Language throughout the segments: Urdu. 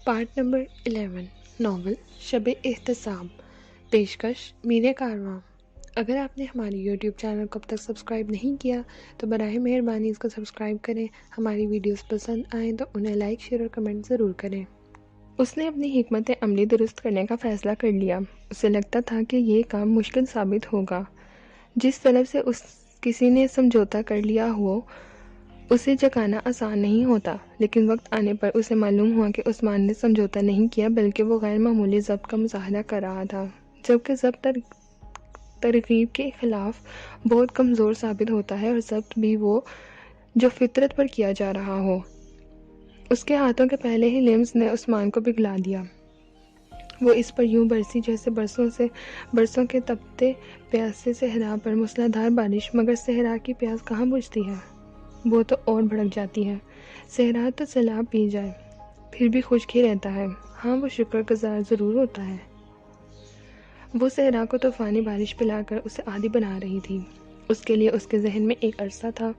پارٹ نمبر 11 ناول شب احتساب، پیشکش میر کارواں۔ اگر آپ نے ہماری یوٹیوب چینل کو اب تک سبسکرائب نہیں کیا تو براہ مہربانی اس کو سبسکرائب کریں۔ ہماری ویڈیوز پسند آئیں تو انہیں لائک، شیئر اور کمنٹ ضرور کریں۔ اس نے اپنی حکمت عملی درست کرنے کا فیصلہ کر لیا۔ اسے لگتا تھا کہ یہ کام مشکل ثابت ہوگا۔ جس طرف سے کسی نے سمجھوتا کر لیا ہو اسے جگانا آسان نہیں ہوتا، لیکن وقت آنے پر اسے معلوم ہوا کہ عثمان نے سمجھوتا نہیں کیا بلکہ وہ غیر معمولی ضبط کا مظاہرہ کر رہا تھا، جبکہ ضبط ترغیب کے خلاف بہت کمزور ثابت ہوتا ہے، اور ضبط بھی وہ جو فطرت پر کیا جا رہا ہو۔ اس کے ہاتھوں کے پہلے ہی لمس نے عثمان کو پگھلا دیا۔ وہ اس پر یوں برسی جیسے برسوں کے تپتے پیاسے صحرا پر موسلا دھار بارش، مگر صحرا کی پیاس کہاں بجھتی ہے؟ وہ تو اور بھڑک جاتی ہے۔ صحرا تو سیلاب پی جائے پھر بھی خشک ہی رہتا ہے۔ ہاں، وہ شکر گزار ضرور ہوتا ہے۔ وہ صحرا کو طوفانی بارش پلا کر اسے عادی بنا رہی تھی۔ اس کے لیے اس کے ذہن میں ایک عرصہ تھا،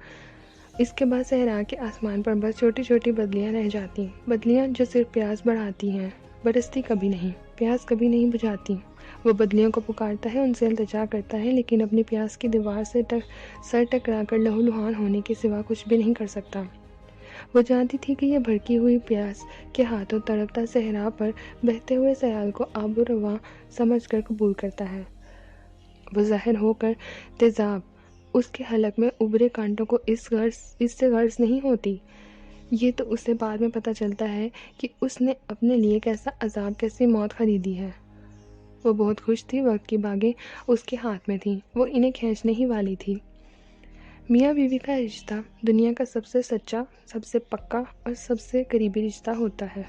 اس کے بعد صحرا کے آسمان پر بس چھوٹی چھوٹی بدلیاں رہ جاتی، بدلیاں جو صرف پیاس بڑھاتی ہیں، برستی کبھی نہیں، پیاس کبھی نہیں بجھاتی۔ وہ بدلیوں کو پکارتا ہے، ان سے التجا کرتا ہے، لیکن اپنی پیاس کی دیوار سے سر ٹکرا کر لہو لہان ہونے کے سوا کچھ بھی نہیں کر سکتا۔ وہ جانتی تھی کہ یہ بھڑکی ہوئی پیاس کے ہاتھوں تڑپتا صحرا پر بہتے ہوئے سیال کو آب و رواں سمجھ کر قبول کرتا ہے۔ وہ ظاہر ہو کر تیزاب اس کے حلق میں ابھرے کانٹوں کو اس سے غرض نہیں ہوتی۔ یہ تو اسے بعد میں پتہ چلتا ہے کہ اس نے اپنے لیے کیسا عذاب، کیسی موت خریدی ہے۔ وہ بہت خوش تھی، وقت کی باگیں اس کے ہاتھ میں تھیں، وہ انہیں کھینچنے ہی والی تھی۔ میاں بیوی کا رشتہ دنیا کا سب سے سچا، سب سے پکا اور سب سے قریبی رشتہ ہوتا ہے۔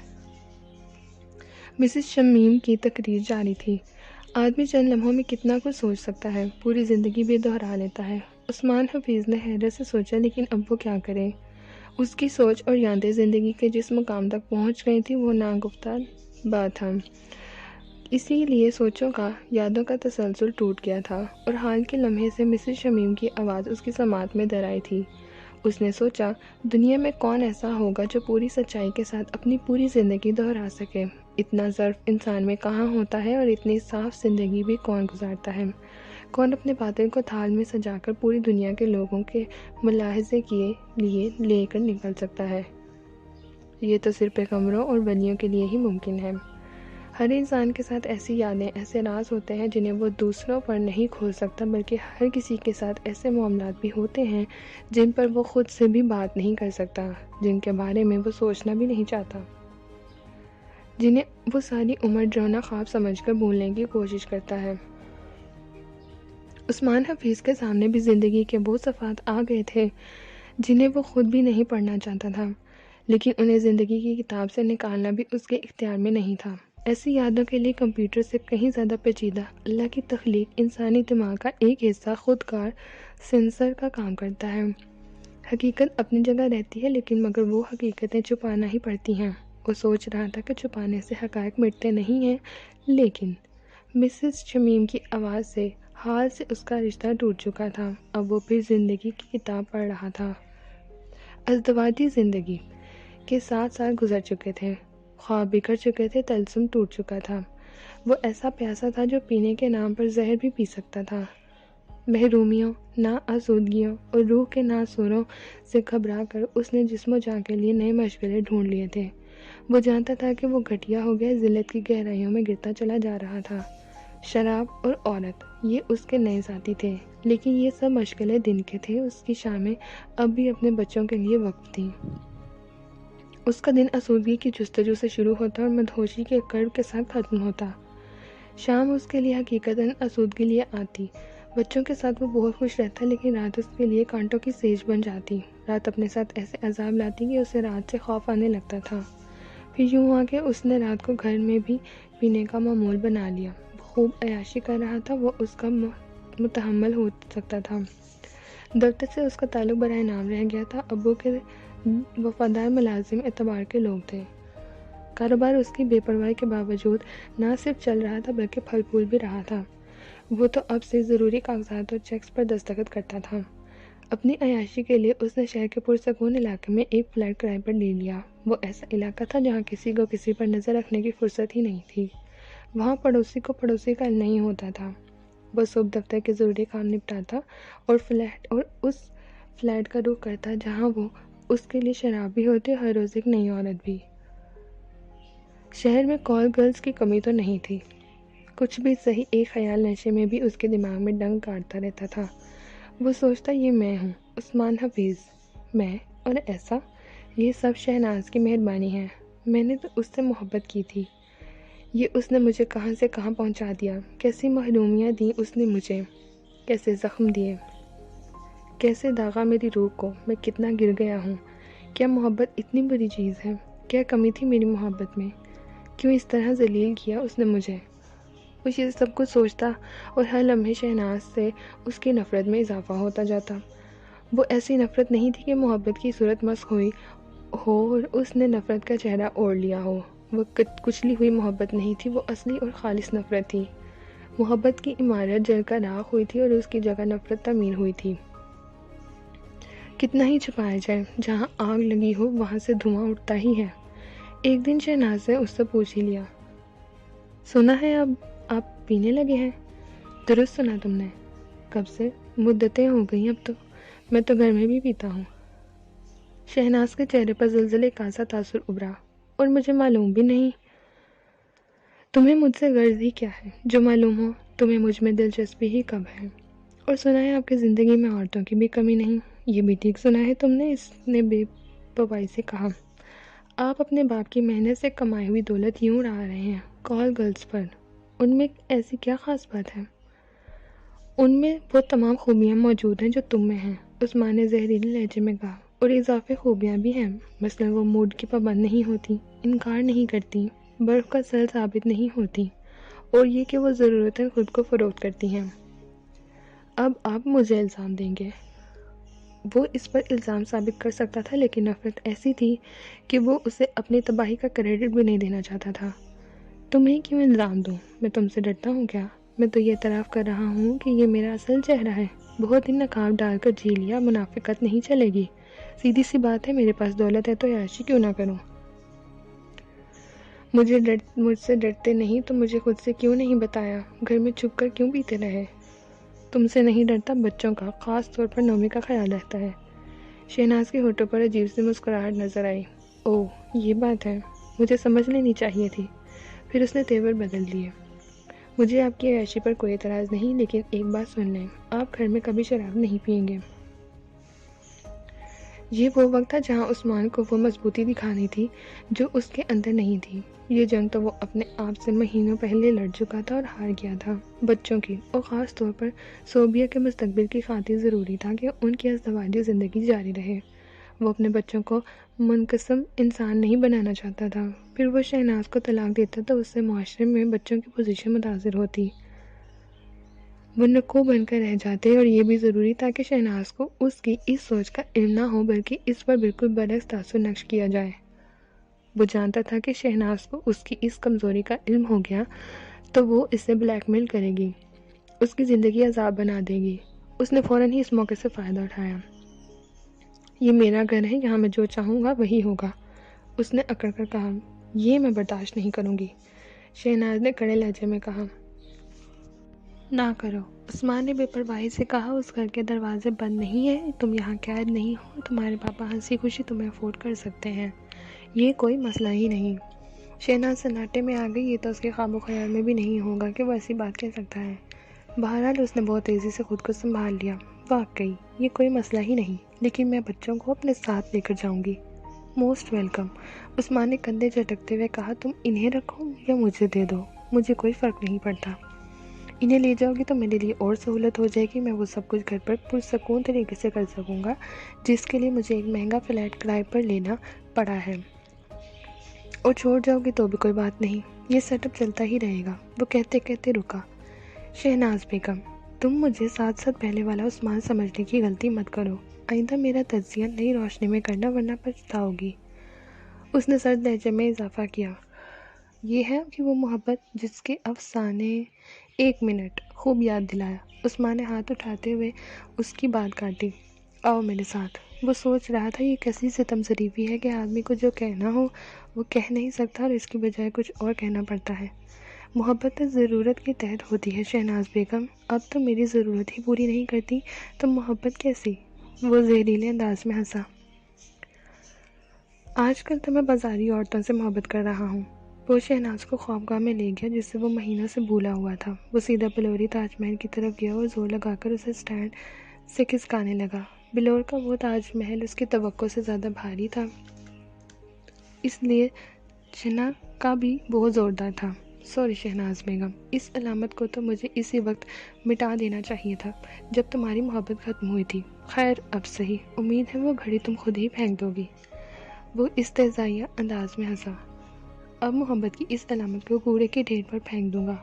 مسز شمیم کی تقریر جاری تھی۔ آدمی چند لمحوں میں کتنا کچھ سوچ سکتا ہے، پوری زندگی بھی دہرا لیتا ہے۔ عثمان حفیظ نے حیرت سے سوچا، لیکن اب وہ کیا کرے؟ اس کی سوچ اور یادیں زندگی کے جس مقام تک پہنچ گئی تھی وہ ناگفتہ بات تھا، اسی لیے سوچوں کا، یادوں کا تسلسل ٹوٹ گیا تھا، اور حال کے لمحے سے مسز شمیم کی آواز اس کی سماعت میں درائی تھی۔ اس نے سوچا، دنیا میں کون ایسا ہوگا جو پوری سچائی کے ساتھ اپنی پوری زندگی دہرا سکے؟ اتنا ظرف انسان میں کہاں ہوتا ہے، اور اتنی صاف زندگی بھی کون گزارتا ہے؟ کون اپنے باطن کو تھال میں سجا کر پوری دنیا کے لوگوں کے ملاحظے کے لیے لے کر نکل سکتا ہے؟ یہ تو صرف پیغمبروں اور ولیوں کے لیے ہی ممکن ہے۔ ہر انسان کے ساتھ ایسی یادیں، ایسے راز ہوتے ہیں جنہیں وہ دوسروں پر نہیں کھول سکتا، بلکہ ہر کسی کے ساتھ ایسے معاملات بھی ہوتے ہیں جن پر وہ خود سے بھی بات نہیں کر سکتا، جن کے بارے میں وہ سوچنا بھی نہیں چاہتا، جنہیں وہ ساری عمر ڈراؤنا خواب سمجھ کر بھولنے کی کوشش کرتا ہے۔ عثمان حفیظ کے سامنے بھی زندگی کے وہ صفحات آ گئے تھے جنہیں وہ خود بھی نہیں پڑھنا چاہتا تھا، لیکن انہیں زندگی کی کتاب سے نکالنا بھی اس کے اختیار میں نہیں تھا۔ ایسی یادوں کے لیے کمپیوٹر سے کہیں زیادہ پیچیدہ اللہ کی تخلیق انسانی دماغ کا ایک حصہ خود کار سینسر کا کام کرتا ہے۔ حقیقت اپنی جگہ رہتی ہے، لیکن مگر وہ حقیقتیں چھپانا ہی پڑتی ہیں۔ وہ سوچ رہا تھا کہ چھپانے سے حقائق مٹتے نہیں ہیں، لیکن مسز شمیم کی آواز سے، حال سے اس کا رشتہ ٹوٹ چکا تھا۔ اب وہ پھر زندگی کی کتاب پڑھ رہا تھا۔ ازدواجی زندگی کے 7 سال گزر چکے تھے، خواب بکھر چکے تھے، طلسم ٹوٹ چکا تھا۔ وہ ایسا پیاسا تھا جو پینے کے نام پر زہر بھی پی سکتا تھا۔ محرومیوں، نا آسودگیوں اور روح کے ناسوروں سے گھبرا کر اس نے جسم و جان کے لیے نئے مشغلے ڈھونڈ لیے تھے۔ وہ جانتا تھا کہ وہ گھٹیا ہو گیا، ذلت کی گہرائیوں میں گرتا چلا جا رہا تھا۔ شراب اور عورت، یہ اس کے نئے ساتھی تھے، لیکن یہ سب مشغلے دن کے تھے۔ اس کی شامیں اب بھی اپنے بچوں کے لیے وقف تھیں۔ اس کا دن آسودگی کی جستجو سے شروع ہوتا اور مدہوشی کے کرب کے ساتھ ختم ہوتا۔ شام اس کے لیے حقیقتاً آسودگی لیے آتی۔ بچوں کے ساتھ وہ بہت خوش رہتا، لیکن رات اس کے لیے کانٹوں کی سیج بن جاتی۔ رات اپنے ساتھ ایسے عذاب لاتی کہ اسے رات سے خوف آنے لگتا تھا۔ پھر یوں ہوا کہ اس نے رات کو گھر میں بھی پینے کا معمول بنا لیا۔ وہ خوب عیاشی کر رہا تھا، وہ اس کا متحمل ہو سکتا تھا۔ دفتر سے اس کا تعلق برائے نام رہ گیا تھا۔ ابو کے وفادار ملازم اعتبار کے لوگ تھے۔ کاروبار اس کی بے پرواہی کے باوجود نہ صرف چل رہا تھا بلکہ پھل پھول بھی رہا تھا۔ وہ تو اب سے ضروری کاغذات اور چیکس پر دستخط کرتا تھا۔ اپنی عیاشی کے لیے اس نے شہر کے پرسکون علاقے میں ایک فلیٹ کرائے پر لے لیا۔ وہ ایسا علاقہ تھا جہاں کسی کو کسی پر نظر رکھنے کی فرصت ہی نہیں تھی۔ وہاں پڑوسی کو پڑوسی کا نہیں ہوتا تھا۔ وہ صبح دفتر کے ضروری کام نپٹاتا اور اس فلیٹ کا رخ کرتا جہاں وہ اس کے لیے شراب بھی ہوتی اور ہر روز ایک نئی عورت بھی۔ شہر میں کال گرلز کی کمی تو نہیں تھی۔ کچھ بھی صحیح، ایک خیال نشے میں بھی اس کے دماغ میں ڈنگ کاٹتا رہتا تھا۔ وہ سوچتا، یہ میں ہوں، عثمان حفیظ، میں، اور ایسا یہ سب شہناز کی مہربانی ہے۔ میں نے تو اس سے محبت کی تھی۔ یہ اس نے مجھے کہاں سے کہاں پہنچا دیا۔ کیسی محرومیاں دیں اس نے مجھے، کیسے زخم دیے، کیسے داغا میری روح کو۔ میں کتنا گر گیا ہوں۔ کیا محبت اتنی بری چیز ہے؟ کیا کمی تھی میری محبت میں؟ کیوں اس طرح ذلیل کیا اس نے مجھے؟ وہ یہ سب کچھ سوچتا اور ہر لمحے شہناز سے اس کی نفرت میں اضافہ ہوتا جاتا۔ وہ ایسی نفرت نہیں تھی کہ محبت کی صورت مسخ ہوئی ہو اور اس نے نفرت کا چہرہ اوڑھ لیا ہو۔ وہ کچلی ہوئی محبت نہیں تھی، وہ اصلی اور خالص نفرت تھی۔ محبت کی عمارت جل کر راکھ ہوئی تھی اور اس کی جگہ نفرت تعمیر ہوئی تھی۔ کتنا ہی چھپایا جائے، جہاں آگ لگی ہو وہاں سے دھواں اٹھتا ہی ہے۔ ایک دن شہناز نے اس سے پوچھ ہی لیا، سنا ہے اب آپ پینے لگے ہیں؟ درست سنا تم نے۔ کب سے؟ مدتیں ہو گئی اب تو۔ میں تو گھر میں بھی پیتا ہوں۔ شہناز کے چہرے پر زلزلے کا سا تاثر ابھرا، اور مجھے معلوم بھی نہیں۔ تمہیں مجھ سے غرض ہی کیا ہے؟ جو معلوم ہو تمہیں مجھ میں دلچسپی ہی کب ہے؟ اور سنا ہے آپ کی زندگی میں عورتوں کی بھی کمی نہیں۔ یہ بھی ٹھیک سنا ہے تم نے، اس نے بے پرواہی سے کہا۔ آپ اپنے باپ کی محنت سے کمائی ہوئی دولت یوں اڑا رہے ہیں کال گرلز پر۔ ان میں ایسی کیا خاص بات ہے؟ ان میں وہ تمام خوبیاں موجود ہیں جو تم میں ہیں، عثمان نے زہریلے لہجے میں کہا، اور اضافی خوبیاں بھی ہیں۔ مثلا وہ موڈ کی پابند نہیں ہوتی، انکار نہیں کرتی، برف کا سل ثابت نہیں ہوتی، اور یہ کہ وہ ضرورتیں خود کو فروخت کرتی ہیں۔ اب آپ مجھے الزام دیں گے؟ وہ اس پر الزام ثابت کر سکتا تھا، لیکن نفرت ایسی تھی کہ وہ اسے اپنی تباہی کا کریڈٹ بھی نہیں دینا چاہتا تھا۔ تمہیں کیوں الزام دوں؟ میں تم سے ڈرتا ہوں کیا؟ میں تو یہ اعتراف کر رہا ہوں کہ یہ میرا اصل چہرہ ہے۔ بہت ہی نقاب ڈال کر جی لیا، منافقت نہیں چلے گی۔ سیدھی سی بات ہے، میرے پاس دولت ہے تو عیاشی کیوں نہ کروں؟ مجھ سے ڈرتے نہیں تو مجھے خود سے کیوں نہیں بتایا؟ گھر میں چھپ کر کیوں پیتے رہے؟ تم سے نہیں ڈرتا، بچوں کا، خاص طور پر نومی کا خیال رہتا ہے۔ شہناز کے ہونٹوں پر عجیب سی مسکراہٹ نظر آئی۔ اوہ، یہ بات ہے، مجھے سمجھ لینی چاہیے تھی۔ پھر اس نے تیور بدل لیے۔ مجھے آپ کی عیاشی پر کوئی اعتراض نہیں، لیکن ایک بات سن لیں، آپ گھر میں کبھی شراب نہیں پئیں گے۔ یہ وہ وقت تھا جہاں عثمان کو وہ مضبوطی دکھانی تھی جو اس کے اندر نہیں تھی۔ یہ جنگ تو وہ اپنے آپ سے مہینوں پہلے لڑ چکا تھا اور ہار گیا تھا۔ بچوں کی، اور خاص طور پر صوبیہ کے مستقبل کی خاطر ضروری تھا کہ ان کی ازدواجی زندگی جاری رہے۔ وہ اپنے بچوں کو منقسم انسان نہیں بنانا چاہتا تھا۔ پھر وہ شہناز کو طلاق دیتا تو اس سے معاشرے میں بچوں کی پوزیشن متاثر ہوتی۔ وہ نکو بن کر رہ جاتے، اور یہ بھی ضروری تھا کہ شہناز کو اس کی اس سوچ کا علم نہ ہو بلکہ اس پر بالکل برعکس تاثر نقش کیا جائے۔ وہ جانتا تھا کہ شہناز کو اس کی اس کمزوری کا علم ہو گیا تو وہ اسے بلیک میل کرے گی، اس کی زندگی عذاب بنا دے گی۔ اس نے فوراً ہی اس موقع سے فائدہ اٹھایا۔ یہ میرا گھر ہے، یہاں میں جو چاہوں گا وہی ہوگا، اس نے اکڑ کر کہا۔ یہ میں برداشت نہیں کروں گی، شہناز نے کڑے لہجے میں کہا۔ نہ کرو، عثمان نے بے پرواہی سے کہا، اس گھر کے دروازے بند نہیں ہیں، تم یہاں قید نہیں ہو، تمہارے پاپا ہنسی خوشی تمہیں افورڈ کر سکتے ہیں، یہ کوئی مسئلہ ہی نہیں۔ شہناز سناٹے میں آ گئی، یہ تو اس کے خواب و خیال میں بھی نہیں ہوگا کہ وہ ایسی بات کہہ سکتا ہے۔ بہرحال اس نے بہت تیزی سے خود کو سنبھال لیا۔ واقعی یہ کوئی مسئلہ ہی نہیں، لیکن میں بچوں کو اپنے ساتھ لے کر جاؤں گی۔ موسٹ ویلکم، عثمان نے کندھے جھٹکتے ہوئے کہا، تم انہیں رکھو یا مجھے دے دو، مجھے کوئی فرق نہیں پڑتا۔ انہیں لے جاؤ گی تو میرے لیے اور سہولت ہو جائے گی، میں وہ سب کچھ گھر پر پرسکون طریقے سے کر سکوں گا جس کے لیے مجھے ایک مہنگا فلیٹ کرائے پر لینا پڑا ہے، اور چھوڑ جاؤ گی تو بھی کوئی بات نہیں، یہ سیٹ اپ چلتا ہی رہے گا۔ وہ کہتے کہتے رکا۔ شہناز بیگم، تم مجھے ساتھ پہلے والا عثمان سمجھنے کی غلطی مت کرو، آئندہ میرا تجزیہ نئی روشنی میں کرنا ورنہ پچھتاؤ گی، اس نے سرد لہجے میں اضافہ کیا۔ یہ ہے کہ وہ محبت جس کے افسانے 1 منٹ خوب یاد دلایا۔ عثمان نے ہاتھ اٹھاتے ہوئے اس کی بات کاٹی۔ آؤ میرے ساتھ۔ وہ سوچ رہا تھا یہ کیسی ستم ظریفی ہے کہ آدمی کو جو کہنا ہو وہ کہہ نہیں سکتا اور اس کی بجائے کچھ اور کہنا پڑتا ہے۔ محبت تو ضرورت کے تحت ہوتی ہے شہناز بیگم، اب تو میری ضرورت ہی پوری نہیں کرتی تو محبت کیسی؟ وہ زہریلے انداز میں ہنسا۔ آج کل تو میں بازاری عورتوں سے محبت کر رہا ہوں۔ وہ شہناز کو خوابگاہ میں لے گیا جس سے وہ مہینوں سے بھولا ہوا تھا۔ وہ سیدھا بلوری تاج محل کی طرف گیا اور زور لگا کر اسے سٹینڈ سے کھسکانے لگا۔ بلور کا وہ تاج محل اس کی توقع سے زیادہ بھاری تھا، اس لیے چنا کا بھی بہت زوردار تھا۔ سوری شہناز بیگم، اس علامت کو تو مجھے اسی وقت مٹا دینا چاہیے تھا جب تمہاری محبت ختم ہوئی تھی۔ خیر اب صحیح، امید ہے وہ گھڑی تم خود ہی پھینک دو گی۔ وہ استہزائیہ انداز میں ہنسا۔ اب محبت کی اس علامت کو کوڑے کے ڈھیر پر پھینک دوں گا،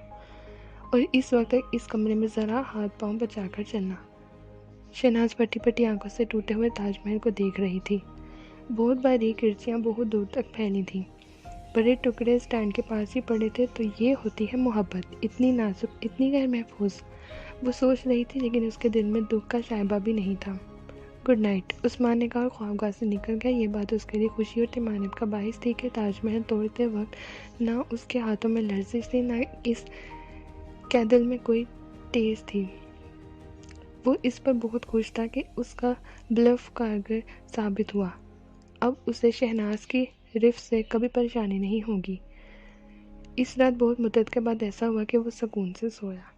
اور اس وقت تک اس کمرے میں ذرا ہاتھ پاؤں بچا کر چلنا۔ شہناز پٹی پٹی آنکھوں سے ٹوٹے ہوئے تاج محل کو دیکھ رہی تھی۔ بہت باریک کرسیاں بہت دور تک پھیلی تھیں، بڑے ٹکڑے سٹینڈ کے پاس ہی پڑے تھے۔ تو یہ ہوتی ہے محبت، اتنی نازک، اتنی غیر محفوظ۔ وہ سوچ رہی تھی لیکن اس کے دل میں دکھ کا شائبہ بھی نہیں تھا۔ گڈ نائٹ، عثمان نے کہا اور خوابگاہ سے نکل گیا۔ یہ بات اس کے لیے خوشی اور طمانینت کا باعث تھی کہ تاج محل توڑتے وقت نہ اس کے ہاتھوں میں لرزش تھی، نہ اس کے دل میں کوئی ٹیس تھی۔ وہ اس پر بہت خوش تھا کہ اس کا بلف کارگر ثابت ہوا۔ اب اسے شہناز کی رفت سے کبھی پریشانی نہیں ہوگی۔ اس رات بہت مدت کے بعد ایسا ہوا کہ وہ سکون سے سویا۔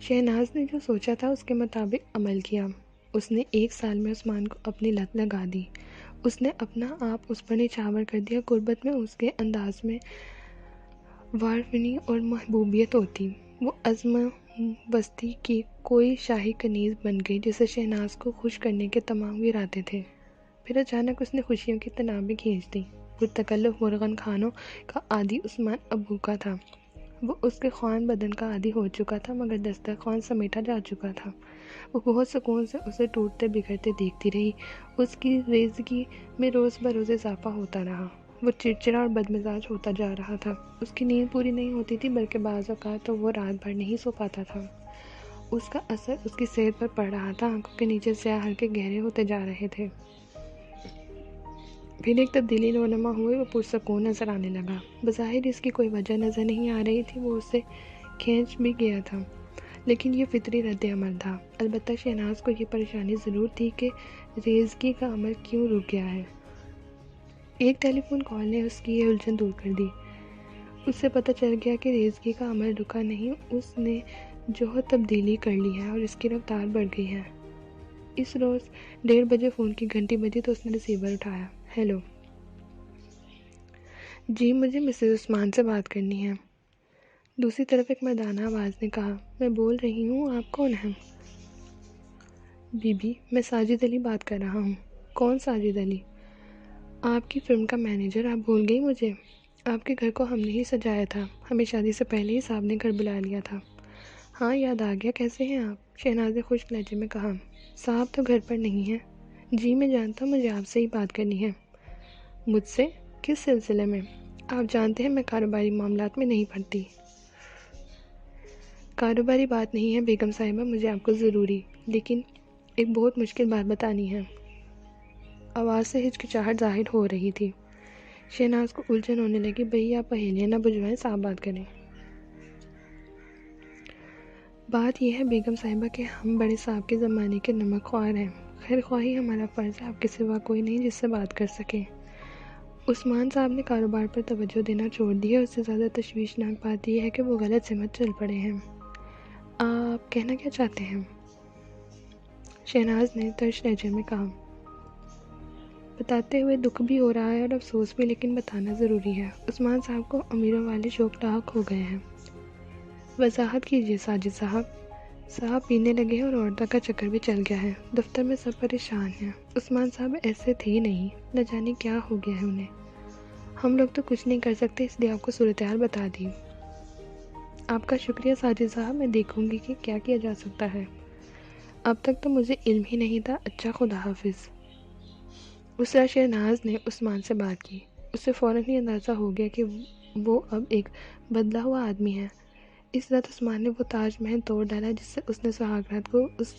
شہناز نے جو سوچا تھا اس کے مطابق عمل کیا۔ اس نے 1 سال میں عثمان کو اپنی لت لگا دی۔ اس نے اپنا آپ اس پر نچھاور کر دیا۔ غربت میں اس کے انداز میں وارفنی اور محبوبیت ہوتی۔ وہ عزم بستی کی کوئی شاہی کنیز بن گئی جسے شہناز کو خوش کرنے کے تمام ارادے تھے۔ پھر اچانک اس نے خوشیوں کی تنابیں کھینچ دی۔ پرتکلف مرغن کھانوں کا عادی عثمان اب بھوکا تھا۔ وہ اس کے خوان بدن کا عادی ہو چکا تھا مگر دسترخوان سمیٹا جا چکا تھا۔ وہ بہت سکون سے اسے ٹوٹتے بکھرتے دیکھتی رہی۔ اس کی ریزگی میں روز بروز اضافہ ہوتا رہا۔ وہ چڑچڑا اور بدمزاج ہوتا جا رہا تھا۔ اس کی نیند پوری نہیں ہوتی تھی بلکہ بعض اوقات تو وہ رات بھر نہیں سو پاتا تھا۔ اس کا اثر اس کی صحت پر پڑ رہا تھا۔ آنکھوں کے نیچے سیاہ حلقے گہرے ہوتے جا رہے تھے۔ پھر ایک تبدیلی رونما ہوئی، وہ پرسکون نظر آنے لگا۔ بظاہر اس کی کوئی وجہ نظر نہیں آ رہی تھی، وہ اسے کھینچ بھی گیا تھا، لیکن یہ فطری رد عمل تھا۔ البتہ شہناز کو یہ پریشانی ضرور تھی کہ ریزگی کا عمل کیوں رک گیا ہے۔ ایک ٹیلی فون کال نے اس کی یہ الجھن دور کر دی۔ اس سے پتہ چل گیا کہ ریزگی کا عمل رکا نہیں، اس نے جوہر تبدیلی کر لی ہے اور اس کی رفتار بڑھ گئی ہے۔ اس روز 1:30 بجے فون کی گھنٹی بجی تو اس نے ریسیور اٹھایا۔ ہیلو جی، مجھے مسز عثمان سے بات کرنی ہے۔ دوسری طرف ایک مردانہ آواز نے کہا، میں بول رہی ہوں، آپ کون ہیں؟ بی بی، میں ساجد علی بات کر رہا ہوں۔ کون ساجد علی؟ آپ کی فرم کا مینیجر۔ آپ بھول گئی مجھے؟ آپ کے گھر کو ہم نے ہی سجایا تھا، ہمیں شادی سے پہلے ہی صاحب نے گھر بلا لیا تھا۔ ہاں یاد آ گیا، کیسے ہیں آپ؟ شہناز نے خشک لہجے میں کہا۔ صاحب تو گھر پر نہیں ہیں۔ جی میں جانتا ہوں، مجھے آپ سے ہی بات کرنی ہے۔ مجھ سے؟ کس سلسلے میں؟ آپ جانتے ہیں میں کاروباری معاملات میں نہیں پڑتی۔ کاروباری بات نہیں ہے بیگم صاحبہ، مجھے آپ کو ضروری لیکن ایک بہت مشکل بات بتانی ہے۔ آواز سے ہچکچاہٹ ظاہر ہو رہی تھی۔ شہناز کو الجھن ہونے لگی۔ بھئی آپ پہیلیاں نہ بجھوائیں، صاحب بات کریں۔ بات یہ ہے بیگم صاحبہ کہ ہم بڑے صاحب کے زمانے کے نمک خوار ہیں۔ خیر خواہی ہمارا فرض ہے، آپ کے سوا کوئی نہیں جس سے بات کر سکیں۔ عثمان صاحب نے کاروبار پر توجہ دینا چھوڑ دی ہے۔ اس سے زیادہ تشویشناک بات یہ ہے کہ وہ غلط سمت چل پڑے ہیں۔ آپ کہنا کیا چاہتے ہیں؟ شہناز نے ترش لہجے میں کہا۔ بتاتے ہوئے دکھ بھی ہو رہا ہے اور افسوس بھی، لیکن بتانا ضروری ہے۔ عثمان صاحب کو امیروں والے شوق لاحق ہو گئے ہیں۔ وضاحت کیجیے ساجد صاحب۔ صاحب پینے لگے ہیں اور عورتوں کا چکر بھی چل گیا ہے۔ دفتر میں سب پریشان ہیں۔ عثمان صاحب ایسے تھے ہی نہیں، نہ جانے کیا ہو گیا ہے انہیں۔ ہم لوگ تو کچھ نہیں کر سکتے، اس لیے آپ کو صورتحال بتا دی۔ آپ کا شکریہ ساجد صاحب، میں دیکھوں گی کہ کیا کیا جا سکتا ہے۔ اب تک تو مجھے علم ہی نہیں تھا۔ اچھا، خدا حافظ۔ اسرا شہناز نے عثمان سے بات کی۔ اسے فوراً ہی اندازہ ہو گیا کہ وہ اب ایک بدلا ہوا آدمی ہے۔ اس رات عثمان نے وہ تاج محل توڑ ڈالا جس سے اس نے سہاگ رات کو اس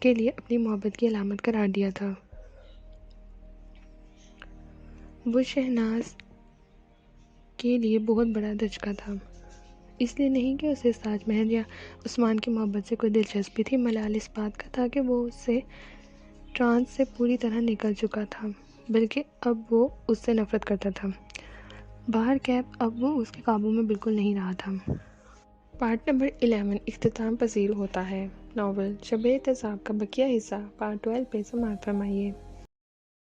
کے لیے اپنی محبت کی علامت قرار دیا تھا۔ وہ شہناز کے لیے بہت بڑا دھچکا تھا، اس لیے نہیں کہ اسے اس تاج محل یا عثمان کی محبت سے کوئی دلچسپی تھی، ملال اس بات کا تھا کہ وہ اس سے ٹرانس سے پوری طرح نکل چکا تھا، بلکہ اب وہ اس سے نفرت کرتا تھا۔ باہر کیپ اب وہ اس کے قابو میں بالکل نہیں رہا تھا۔ پارٹ نمبر 11 اختتام پذیر ہوتا ہے۔ ناول شب احتساب کا بقیہ حصہ پارٹ 12 پہ سماعت فرمائیے۔